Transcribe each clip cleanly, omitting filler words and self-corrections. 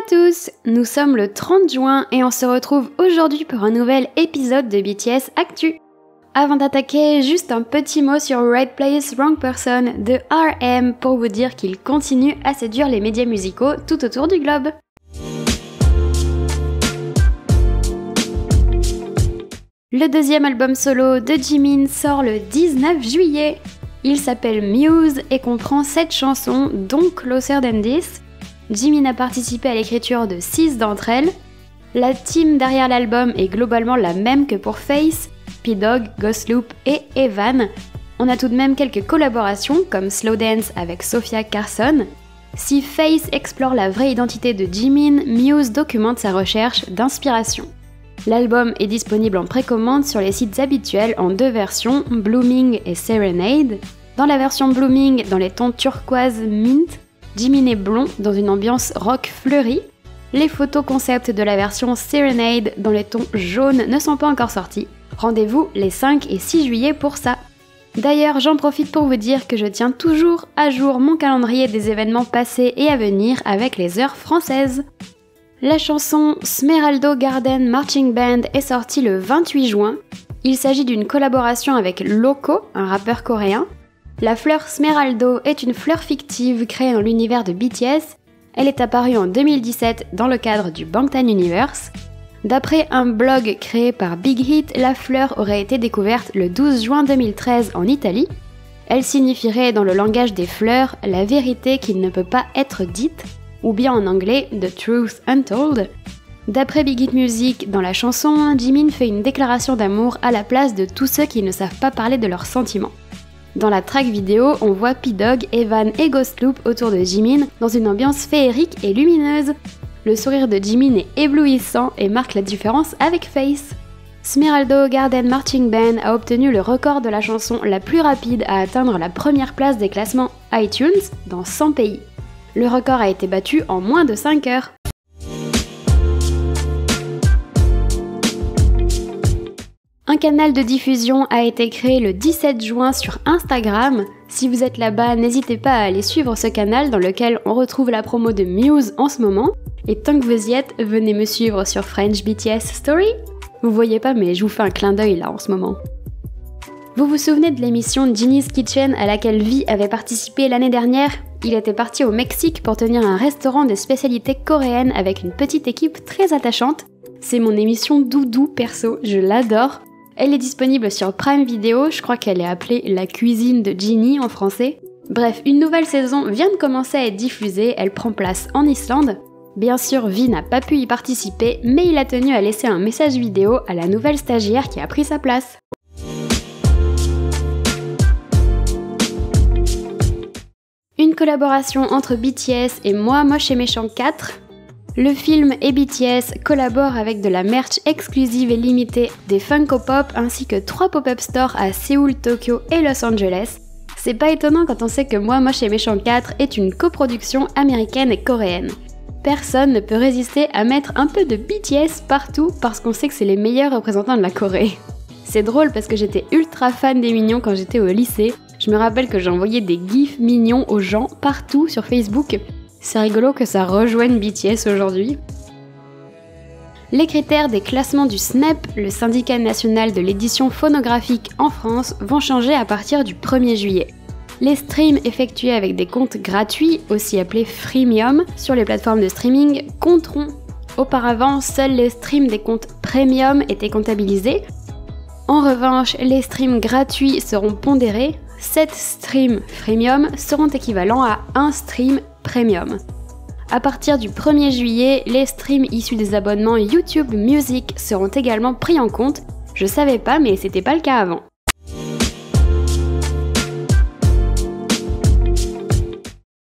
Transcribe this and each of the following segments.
tous, nous sommes le 30 juin et on se retrouve aujourd'hui pour un nouvel épisode de BTS Actu. Avant d'attaquer, juste un petit mot sur Right Place, Wrong Person de RM pour vous dire qu'il continue à séduire les médias musicaux tout autour du globe. Le deuxième album solo de Jimin sort le 19 juillet. Il s'appelle Muse et comprend 7 chansons, dont Closer Than This. Jimin a participé à l'écriture de 6 d'entre elles. La team derrière l'album est globalement la même que pour Face, P-Dog, Ghostloop et Evan. On a tout de même quelques collaborations comme Slow Dance avec Sophia Carson. Si Face explore la vraie identité de Jimin, Muse documente sa recherche d'inspiration. L'album est disponible en précommande sur les sites habituels en 2 versions, Blooming et Serenade. Dans la version Blooming, dans les tons turquoise mint, Jimin est blond dans une ambiance rock fleurie. Les photos concept de la version Serenade dans les tons jaunes ne sont pas encore sorties. Rendez-vous les 5 et 6 juillet pour ça. D'ailleurs, j'en profite pour vous dire que je tiens toujours à jour mon calendrier des événements passés et à venir avec les heures françaises. La chanson Smeraldo Garden Marching Band est sortie le 28 juin. Il s'agit d'une collaboration avec Loco, un rappeur coréen. La fleur Smeraldo est une fleur fictive créée dans l'univers de BTS. Elle est apparue en 2017 dans le cadre du Bangtan Universe. D'après un blog créé par Big Hit, la fleur aurait été découverte le 12 juin 2013 en Italie. Elle signifierait dans le langage des fleurs la vérité qui ne peut pas être dite, ou bien en anglais The Truth Untold. D'après Big Hit Music, dans la chanson, Jimin fait une déclaration d'amour à la place de tous ceux qui ne savent pas parler de leurs sentiments. Dans la track vidéo, on voit P-Dog, Evan et Ghostloop autour de Jimin dans une ambiance féerique et lumineuse. Le sourire de Jimin est éblouissant et marque la différence avec Face. Smeraldo Garden Marching Band a obtenu le record de la chanson la plus rapide à atteindre la première place des classements iTunes dans 100 pays. Le record a été battu en moins de 5 heures. Un canal de diffusion a été créé le 17 juin sur Instagram. Si vous êtes là-bas, n'hésitez pas à aller suivre ce canal dans lequel on retrouve la promo de Muse en ce moment. Et tant que vous y êtes, venez me suivre sur French BTS Story. Vous voyez pas, mais je vous fais un clin d'œil là en ce moment. Vous vous souvenez de l'émission Ginny's Kitchen à laquelle V avait participé l'année dernière ? Il était parti au Mexique pour tenir un restaurant de spécialités coréennes avec une petite équipe très attachante. C'est mon émission doudou perso, je l'adore. Elle est disponible sur Prime Video, je crois qu'elle est appelée La cuisine de Ginny en français. Bref, une nouvelle saison vient de commencer à être diffusée, elle prend place en Islande. Bien sûr, V n'a pas pu y participer, mais il a tenu à laisser un message vidéo à la nouvelle stagiaire qui a pris sa place. Une collaboration entre BTS et Moi Moche et Méchant 4. Le film et BTS collaborent avec de la merch exclusive et limitée, des Funko Pop ainsi que 3 pop-up stores à Séoul, Tokyo et Los Angeles. C'est pas étonnant quand on sait que Moi Moche et Méchant 4 est une coproduction américaine et coréenne. Personne ne peut résister à mettre un peu de BTS partout parce qu'on sait que c'est les meilleurs représentants de la Corée. C'est drôle parce que j'étais ultra fan des mignons quand j'étais au lycée. Je me rappelle que j'envoyais des gifs mignons aux gens partout sur Facebook. C'est rigolo que ça rejoigne BTS aujourd'hui. Les critères des classements du SNEP, le syndicat national de l'édition phonographique en France, vont changer à partir du 1er juillet. Les streams effectués avec des comptes gratuits, aussi appelés freemium, sur les plateformes de streaming compteront. Auparavant, seuls les streams des comptes premium étaient comptabilisés. En revanche, les streams gratuits seront pondérés. 7 streams freemium seront équivalents à 1 stream premium. À partir du 1er juillet, les streams issus des abonnements YouTube Music seront également pris en compte. Je savais pas, mais c'était pas le cas avant.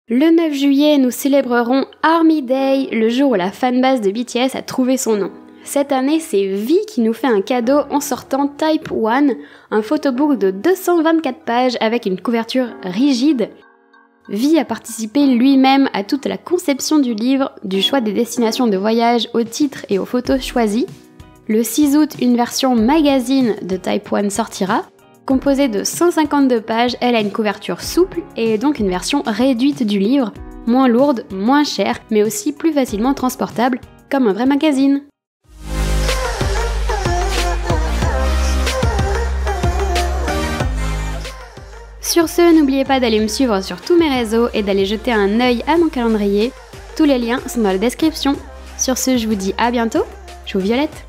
Le 9 juillet, nous célébrerons Army Day, le jour où la fanbase de BTS a trouvé son nom. Cette année, c'est V qui nous fait un cadeau en sortant Type 1, un photobook de 224 pages avec une couverture rigide. V a participé lui-même à toute la conception du livre, du choix des destinations de voyage au titre et aux photos choisies. Le 6 août, une version magazine de Type 1 sortira. Composée de 152 pages, elle a une couverture souple et donc une version réduite du livre. moins lourde, moins chère, mais aussi plus facilement transportable, comme un vrai magazine. Sur ce, n'oubliez pas d'aller me suivre sur tous mes réseaux et d'aller jeter un œil à mon calendrier. Tous les liens sont dans la description. Sur ce, je vous dis à bientôt. Chou Violette!